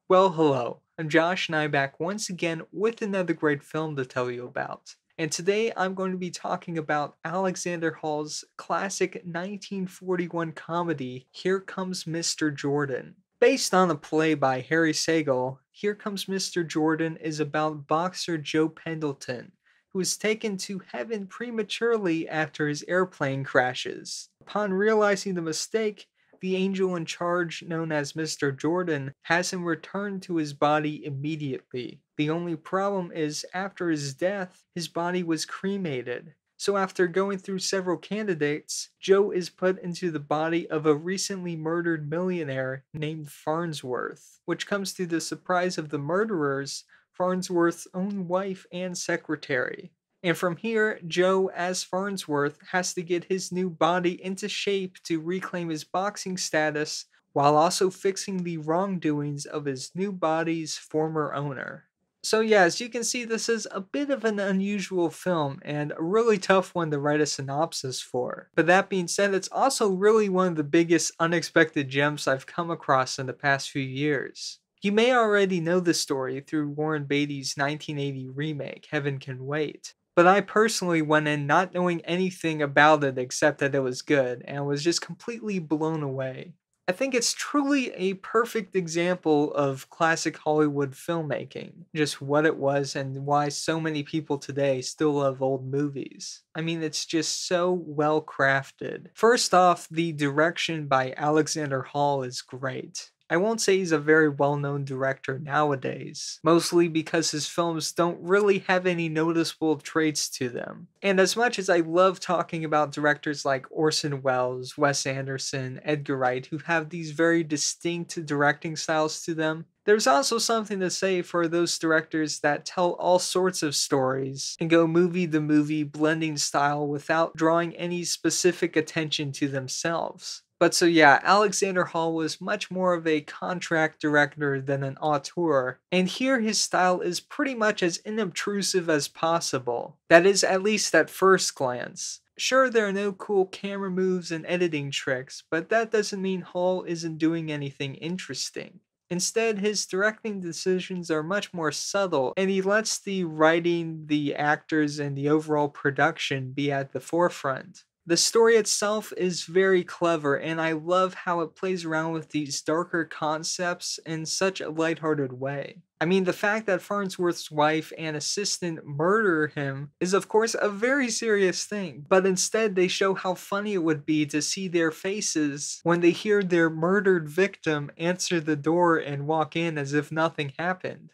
Well, hello. I'm Josh, and I'm back once again with another great film to tell you about. And today I'm going to be talking about Alexander Hall's classic 1941 comedy, Here Comes Mr. Jordan. Based on a play by Harry Segal, Here Comes Mr. Jordan is about boxer Joe Pendleton, who is taken to heaven prematurely after his airplane crashes. Upon realizing the mistake, the angel in charge, known as Mr. Jordan, has him return to his body immediately. The only problem is, after his death, his body was cremated. So, after going through several candidates, Joe is put into the body of a recently murdered millionaire named Farnsworth, which comes to the surprise of the murderers, Farnsworth's own wife and secretary. And from here, Joe, as Farnsworth, has to get his new body into shape to reclaim his boxing status while also fixing the wrongdoings of his new body's former owner. So, yeah, as you can see, this is a bit of an unusual film and a really tough one to write a synopsis for. But that being said, it's also really one of the biggest unexpected gems I've come across in the past few years. You may already know the story through Warren Beatty's 1980 remake, Heaven Can Wait. But I personally went in not knowing anything about it except that it was good, and was just completely blown away. I think it's truly a perfect example of classic Hollywood filmmaking, just what it was and why so many people today still love old movies. I mean, it's just so well crafted. First off, the direction by Alexander Hall is great. I won't say he's a very well known director nowadays, mostly because his films don't really have any noticeable traits to them. And as much as I love talking about directors like Orson Welles, Wes Anderson, Edgar Wright, who have these very distinct directing styles to them, there's also something to say for those directors that tell all sorts of stories and go movie to movie blending style without drawing any specific attention to themselves. But so yeah, Alexander Hall was much more of a contract director than an auteur, and here his style is pretty much as unobtrusive as possible. That is, at least at first glance. Sure, there are no cool camera moves and editing tricks, but that doesn't mean Hall isn't doing anything interesting. Instead, his directing decisions are much more subtle, and he lets the writing, the actors, and the overall production be at the forefront. The story itself is very clever, and I love how it plays around with these darker concepts in such a lighthearted way. I mean, the fact that Farnsworth's wife and assistant murder him is, of course, a very serious thing, but instead they show how funny it would be to see their faces when they hear their murdered victim answer the door and walk in as if nothing happened.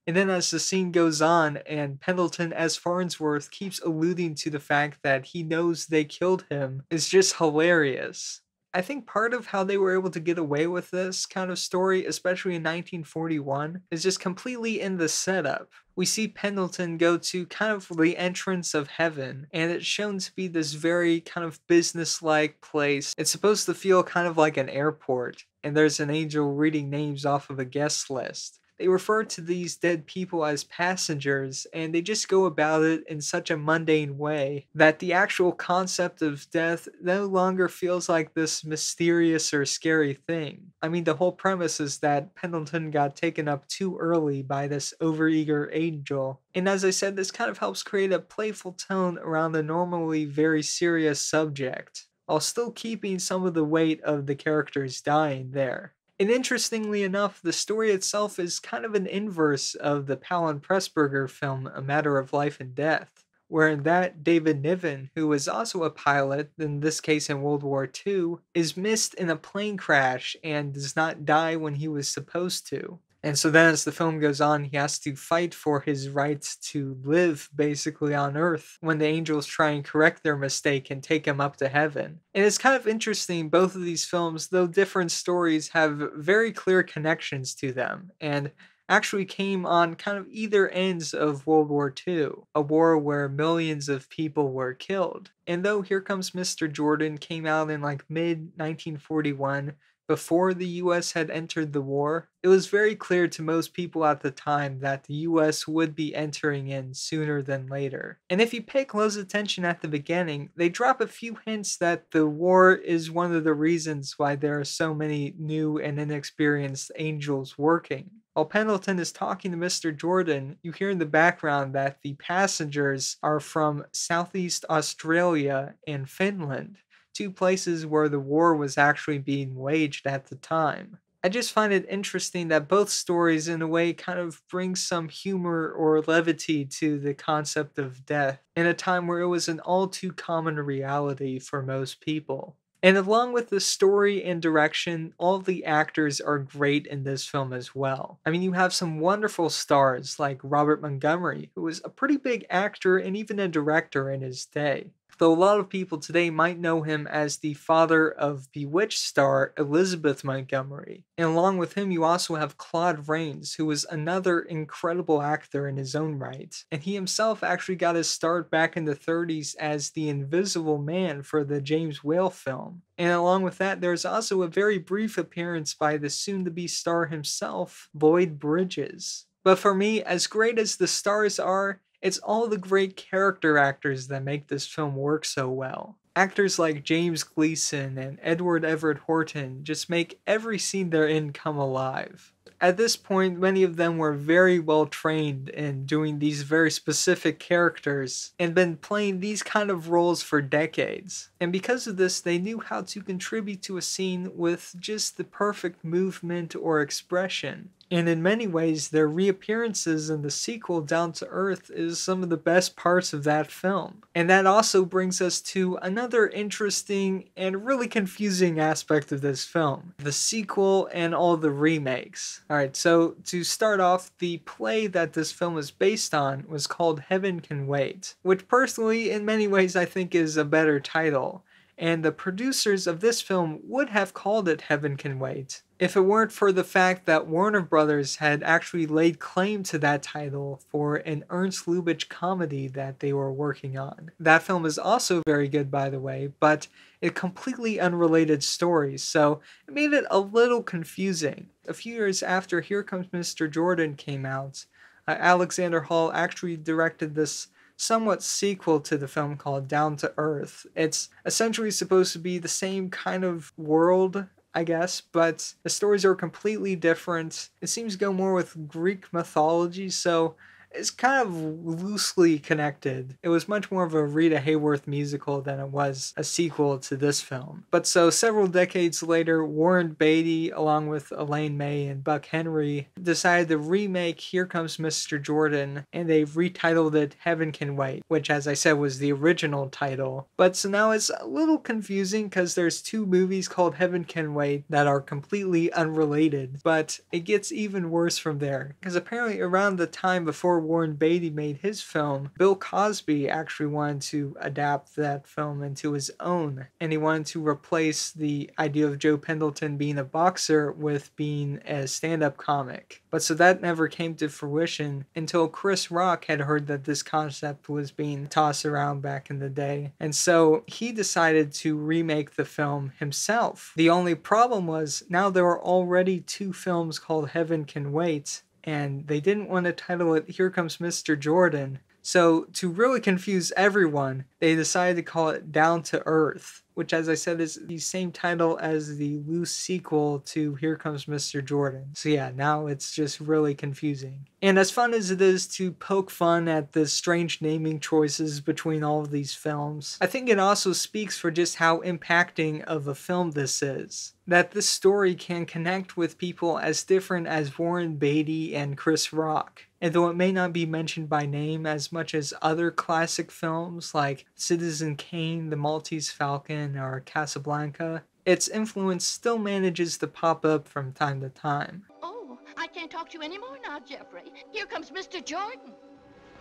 And then as the scene goes on, and Pendleton as Farnsworth keeps alluding to the fact that he knows they killed him, is just hilarious. I think part of how they were able to get away with this kind of story, especially in 1941, is just completely in the setup. We see Pendleton go to kind of the entrance of heaven, and it's shown to be this very kind of business-like place. It's supposed to feel kind of like an airport, and there's an angel reading names off of a guest list. They refer to these dead people as passengers, and they just go about it in such a mundane way that the actual concept of death no longer feels like this mysterious or scary thing. I mean, the whole premise is that Pendleton got taken up too early by this overeager angel. And as I said, this kind of helps create a playful tone around a normally very serious subject, while still keeping some of the weight of the characters dying there. And interestingly enough, the story itself is kind of an inverse of the Palin Pressburger film A Matter of Life and Death, where in that David Niven, who was also a pilot, in this case in World War II, is missed in a plane crash and does not die when he was supposed to. And so then as the film goes on, he has to fight for his rights to live basically on Earth when the angels try and correct their mistake and take him up to heaven. And it's kind of interesting, both of these films, though different stories, have very clear connections to them, and actually came on kind of either ends of World War II, a war where millions of people were killed. And though Here Comes Mr. Jordan came out in like mid 1941, before the US had entered the war, it was very clear to most people at the time that the US would be entering in sooner than later. And if you pay close attention at the beginning, they drop a few hints that the war is one of the reasons why there are so many new and inexperienced angels working. While Pendleton is talking to Mr. Jordan, you hear in the background that the passengers are from Southeast Australia and Finland, two places where the war was actually being waged at the time. I just find it interesting that both stories, in a way, kind of bring some humor or levity to the concept of death in a time where it was an all too common reality for most people. And along with the story and direction, all the actors are great in this film as well. I mean, you have some wonderful stars like Robert Montgomery, who was a pretty big actor and even a director in his day. Though a lot of people today might know him as the father of Bewitched star Elizabeth Montgomery. And along with him, you also have Claude Rains, who was another incredible actor in his own right. And he himself actually got his start back in the 30s as the Invisible Man for the James Whale film. And along with that, there's also a very brief appearance by the soon-to-be star himself, Lloyd Bridges. But for me, as great as the stars are, it's all the great character actors that make this film work so well. Actors like James Gleason and Edward Everett Horton just make every scene they're in come alive. At this point, many of them were very well trained in doing these very specific characters and been playing these kind of roles for decades. And because of this, they knew how to contribute to a scene with just the perfect movement or expression. And in many ways, their reappearances in the sequel, Down to Earth, is some of the best parts of that film. And that also brings us to another interesting and really confusing aspect of this film, the sequel and all the remakes. Alright, so to start off, the play that this film is based on was called Heaven Can Wait, which personally, in many ways, I think is a better title. And the producers of this film would have called it Heaven Can Wait if it weren't for the fact that Warner Brothers had actually laid claim to that title for an Ernst Lubitsch comedy that they were working on. That film is also very good, by the way, but a completely unrelated story, so it made it a little confusing. A few years after Here Comes Mr. Jordan came out, Alexander Hall actually directed this somewhat sequel to the film called Down to Earth. It's essentially supposed to be the same kind of world, I guess, but the stories are completely different. It seems to go more with Greek mythology, so it's kind of loosely connected. It was much more of a Rita Hayworth musical than it was a sequel to this film. But so several decades later, Warren Beatty, along with Elaine May and Buck Henry, decided to remake Here Comes Mr. Jordan, and they retitled it Heaven Can Wait, which, as I said, was the original title. But so now it's a little confusing because there's two movies called Heaven Can Wait that are completely unrelated, but it gets even worse from there, because apparently around the time before Warren Beatty made his film, Bill Cosby actually wanted to adapt that film into his own, and he wanted to replace the idea of Joe Pendleton being a boxer with being a stand-up comic. But so that never came to fruition until Chris Rock had heard that this concept was being tossed around back in the day, and so he decided to remake the film himself. The only problem was, now there were already two films called Heaven Can Wait, and they didn't want to title it Here Comes Mr. Jordan. So to really confuse everyone, they decided to call it Down to Earth, which, as I said, is the same title as the loose sequel to Here Comes Mr. Jordan. So yeah, now it's just really confusing. And as fun as it is to poke fun at the strange naming choices between all of these films, I think it also speaks for just how impacting of a film this is. That this story can connect with people as different as Warren Beatty and Chris Rock. And though it may not be mentioned by name as much as other classic films like Citizen Kane, The Maltese Falcon, or Casablanca, its influence still manages to pop up from time to time. Oh, I can't talk to you anymore now, Jeffrey. Here comes Mr. Jordan.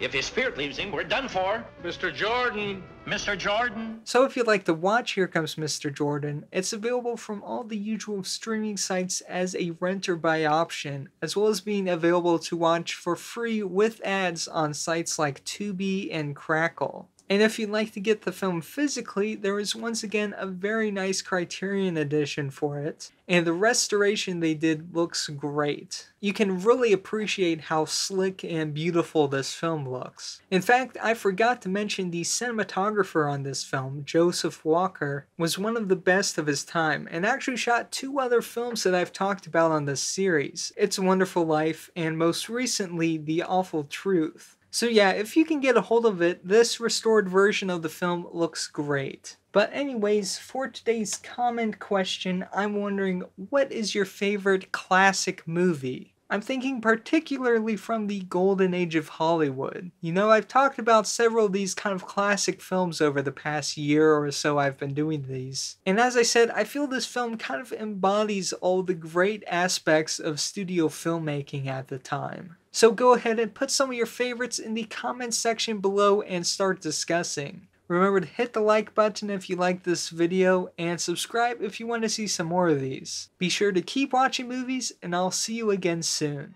If his spirit leaves him, we're done for. Mr. Jordan! Mr. Jordan! So if you'd like to watch Here Comes Mr. Jordan, it's available from all the usual streaming sites as a rent or buy option, as well as being available to watch for free with ads on sites like Tubi and Crackle. And if you'd like to get the film physically, there is once again a very nice Criterion edition for it, and the restoration they did looks great. You can really appreciate how slick and beautiful this film looks. In fact, I forgot to mention the cinematographer on this film, Joseph Walker, was one of the best of his time, and actually shot 2 other films that I've talked about on this series, It's a Wonderful Life, and most recently, The Awful Truth. So yeah, if you can get a hold of it, this restored version of the film looks great. But anyways, for today's comment question, I'm wondering, what is your favorite classic movie? I'm thinking particularly from the golden age of Hollywood. You know, I've talked about several of these kind of classic films over the past year or so I've been doing these. And as I said, I feel this film kind of embodies all the great aspects of studio filmmaking at the time. So go ahead and put some of your favorites in the comments section below and start discussing. Remember to hit the like button if you like this video, and subscribe if you want to see some more of these. Be sure to keep watching movies, and I'll see you again soon.